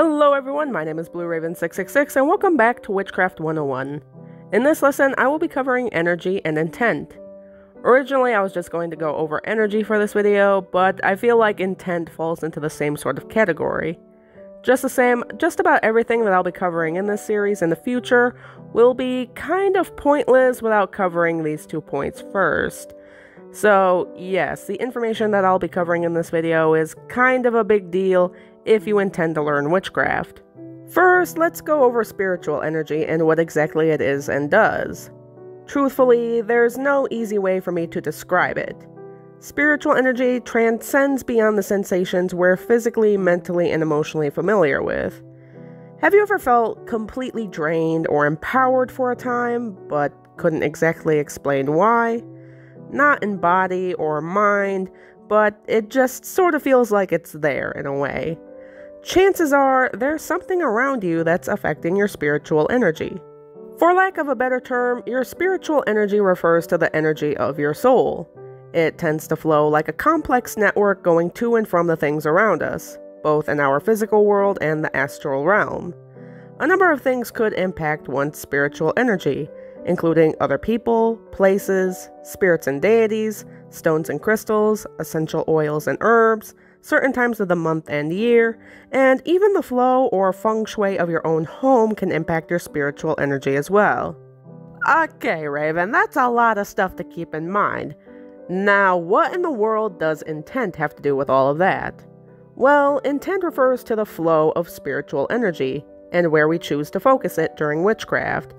Hello everyone, my name is Blue Raven 666 and welcome back to Witchcraft 101. In this lesson, I will be covering energy and intent. Originally, I was just going to go over energy for this video, but I feel like intent falls into the same sort of category. Just the same, just about everything that I'll be covering in this series in the future will be kind of pointless without covering these 2 points first. So yes, the information that I'll be covering in this video is kind of a big deal if you intend to learn witchcraft. First, let's go over spiritual energy and what exactly it is and does. Truthfully, there's no easy way for me to describe it. Spiritual energy transcends beyond the sensations we're physically, mentally, and emotionally familiar with. Have you ever felt completely drained or empowered for a time, but couldn't exactly explain why? Not in body or mind, but it just sort of feels like it's there in a way. Chances are there's something around you that's affecting your spiritual energy. For lack of a better term, your spiritual energy refers to the energy of your soul. It tends to flow like a complex network going to and from the things around us, both in our physical world and the astral realm. A number of things could impact one's spiritual energy, including other people, places, spirits and deities, stones and crystals, essential oils and herbs, certain times of the month and year, and even the flow or feng shui of your own home can impact your spiritual energy as well. Okay, Raven, that's a lot of stuff to keep in mind. Now, what in the world does intent have to do with all of that? Well, intent refers to the flow of spiritual energy, and where we choose to focus it during witchcraft.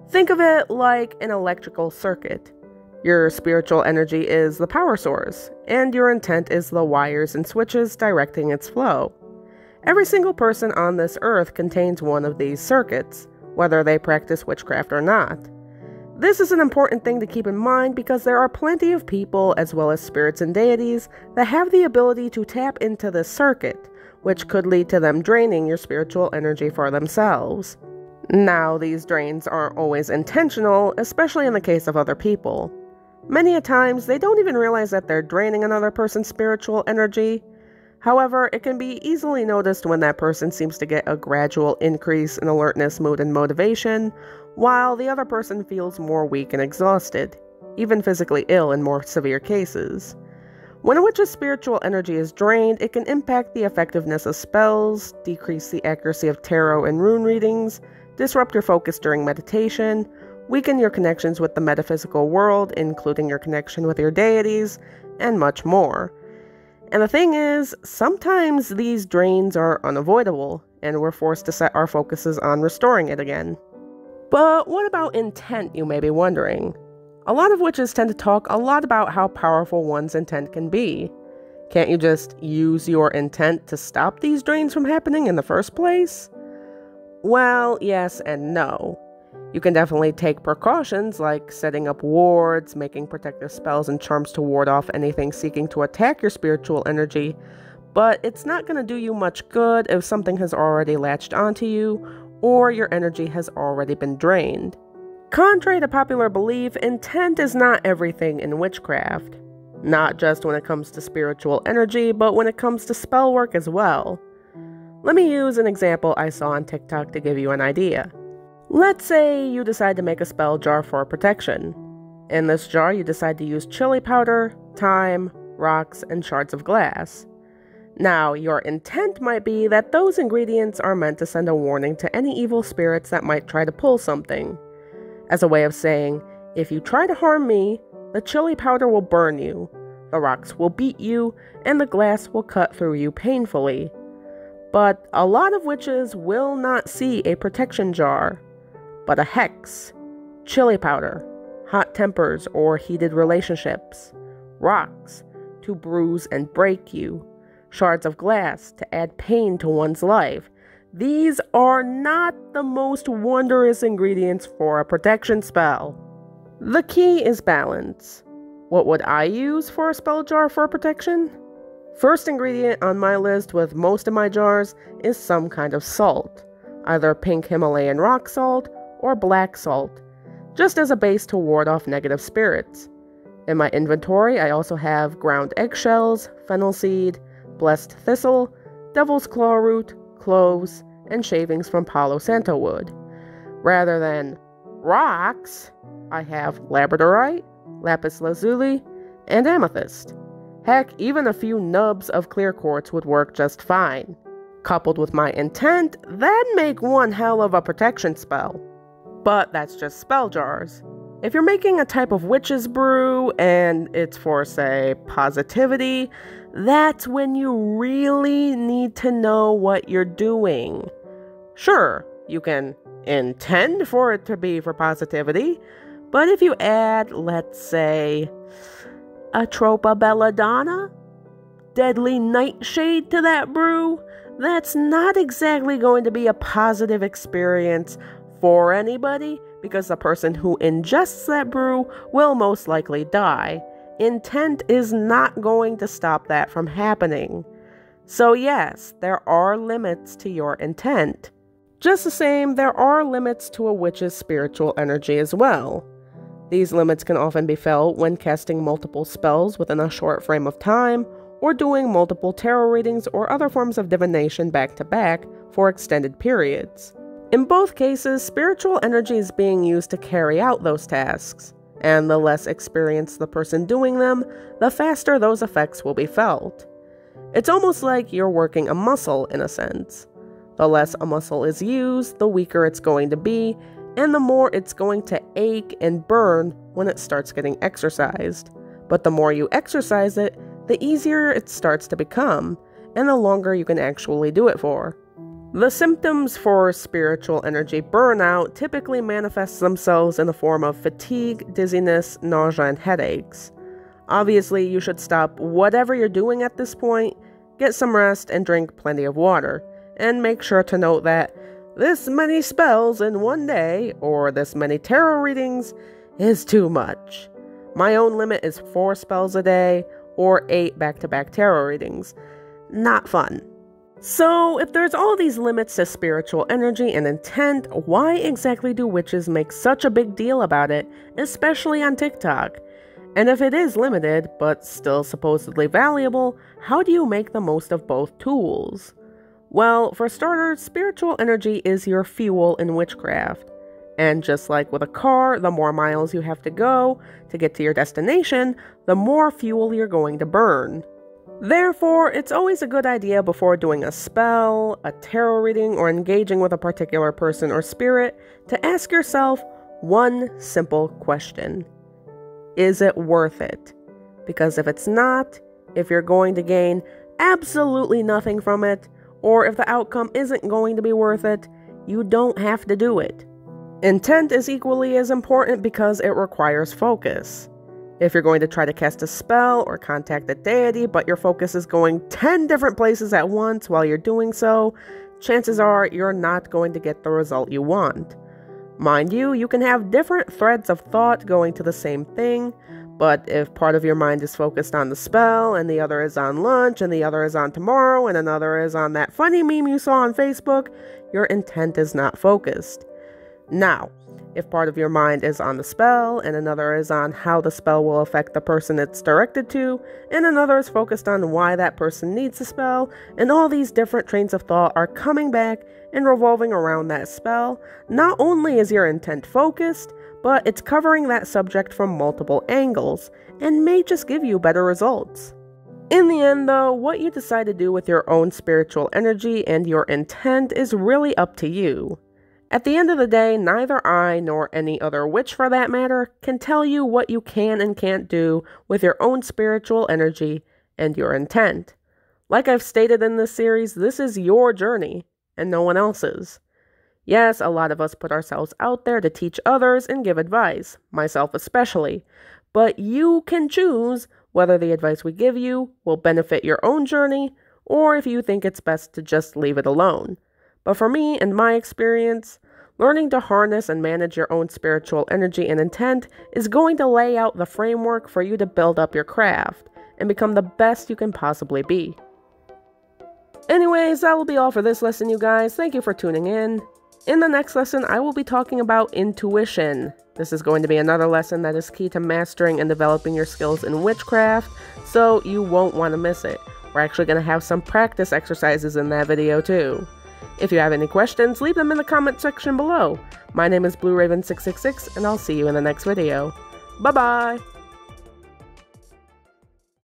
Think of it like an electrical circuit. Your spiritual energy is the power source, and your intent is the wires and switches directing its flow. Every single person on this earth contains one of these circuits, whether they practice witchcraft or not. This is an important thing to keep in mind because there are plenty of people, as well as spirits and deities, that have the ability to tap into this circuit, which could lead to them draining your spiritual energy for themselves. Now, these drains aren't always intentional, especially in the case of other people. Many a times, they don't even realize that they're draining another person's spiritual energy. However, it can be easily noticed when that person seems to get a gradual increase in alertness, mood, and motivation, while the other person feels more weak and exhausted, even physically ill in more severe cases. When a witch's spiritual energy is drained, it can impact the effectiveness of spells, decrease the accuracy of tarot and rune readings, disrupt your focus during meditation, weaken your connections with the metaphysical world, including your connection with your deities, and much more. And the thing is, sometimes these drains are unavoidable, and we're forced to set our focuses on restoring it again. But what about intent, you may be wondering? A lot of witches tend to talk a lot about how powerful one's intent can be. Can't you just use your intent to stop these drains from happening in the first place? Well, yes and no. You can definitely take precautions like setting up wards, making protective spells and charms to ward off anything seeking to attack your spiritual energy, but it's not going to do you much good if something has already latched onto you or your energy has already been drained. Contrary to popular belief, intent is not everything in witchcraft. Not just when it comes to spiritual energy, but when it comes to spell work as well. Let me use an example I saw on TikTok to give you an idea. Let's say you decide to make a spell jar for protection. In this jar, you decide to use chili powder, thyme, rocks, and shards of glass. Now, your intent might be that those ingredients are meant to send a warning to any evil spirits that might try to pull something. As a way of saying, if you try to harm me, the chili powder will burn you, the rocks will beat you, and the glass will cut through you painfully. But a lot of witches will not see a protection jar, but a hex, chili powder, hot tempers or heated relationships, rocks to bruise and break you, shards of glass to add pain to one's life. These are not the most wondrous ingredients for a protection spell. The key is balance. What would I use for a spell jar for protection? First ingredient on my list with most of my jars is some kind of salt, either pink Himalayan rock salt or black salt, just as a base to ward off negative spirits. In my inventory, I also have ground eggshells, fennel seed, blessed thistle, devil's claw root, cloves, and shavings from Palo Santo wood. Rather than rocks, I have labradorite, lapis lazuli, and amethyst. Heck, even a few nubs of clear quartz would work just fine. Coupled with my intent, that'd make one hell of a protection spell. But that's just spell jars. If you're making a type of witch's brew and it's for, say, positivity, that's when you really need to know what you're doing. Sure, you can intend for it to be for positivity, but if you add, let's say, Atropa belladonna, deadly nightshade to that brew, that's not exactly going to be a positive experience for anybody, because the person who ingests that brew will most likely die. Intent is not going to stop that from happening. So yes, there are limits to your intent. Just the same, there are limits to a witch's spiritual energy as well. These limits can often be felt when casting multiple spells within a short frame of time, or doing multiple tarot readings or other forms of divination back to back for extended periods. In both cases, spiritual energy is being used to carry out those tasks, and the less experienced the person doing them, the faster those effects will be felt. It's almost like you're working a muscle in a sense. The less a muscle is used, the weaker it's going to be, and the more it's going to ache and burn when it starts getting exercised. But the more you exercise it, the easier it starts to become, and the longer you can actually do it for. The symptoms for spiritual energy burnout typically manifest themselves in the form of fatigue, dizziness, nausea, and headaches. Obviously, you should stop whatever you're doing at this point, get some rest, and drink plenty of water. And make sure to note that this many spells in one day, or this many tarot readings, is too much. My own limit is 4 spells a day, or 8 back-to-back tarot readings. Not fun. So, if there's all these limits to spiritual energy and intent, why exactly do witches make such a big deal about it, especially on TikTok? And if it is limited, but still supposedly valuable, how do you make the most of both tools? Well, for starters, spiritual energy is your fuel in witchcraft. And just like with a car, the more miles you have to go to get to your destination, the more fuel you're going to burn. Therefore, it's always a good idea before doing a spell, a tarot reading, or engaging with a particular person or spirit to ask yourself one simple question. Is it worth it? Because if it's not, if you're going to gain absolutely nothing from it, or if the outcome isn't going to be worth it, you don't have to do it. Intent is equally as important because it requires focus. If you're going to try to cast a spell or contact a deity, but your focus is going 10 different places at once while you're doing so, chances are you're not going to get the result you want. Mind you, you can have different threads of thought going to the same thing, but if part of your mind is focused on the spell, and the other is on lunch, and the other is on tomorrow, and another is on that funny meme you saw on Facebook, your intent is not focused. Now, if part of your mind is on the spell, and another is on how the spell will affect the person it's directed to, and another is focused on why that person needs the spell, and all these different trains of thought are coming back and revolving around that spell, not only is your intent focused, but it's covering that subject from multiple angles, and may just give you better results. In the end, though, what you decide to do with your own spiritual energy and your intent is really up to you. At the end of the day, neither I nor any other witch for that matter can tell you what you can and can't do with your own spiritual energy and your intent. Like I've stated in this series, this is your journey and no one else's. Yes, a lot of us put ourselves out there to teach others and give advice, myself especially, but you can choose whether the advice we give you will benefit your own journey or if you think it's best to just leave it alone. But for me and my experience, learning to harness and manage your own spiritual energy and intent is going to lay out the framework for you to build up your craft and become the best you can possibly be. Anyways, that will be all for this lesson, you guys. Thank you for tuning in. In the next lesson, I will be talking about intuition. This is going to be another lesson that is key to mastering and developing your skills in witchcraft, so you won't want to miss it. We're actually going to have some practice exercises in that video too. If you have any questions, leave them in the comment section below. My name is Blue Raven 666, and I'll see you in the next video. Bye-bye!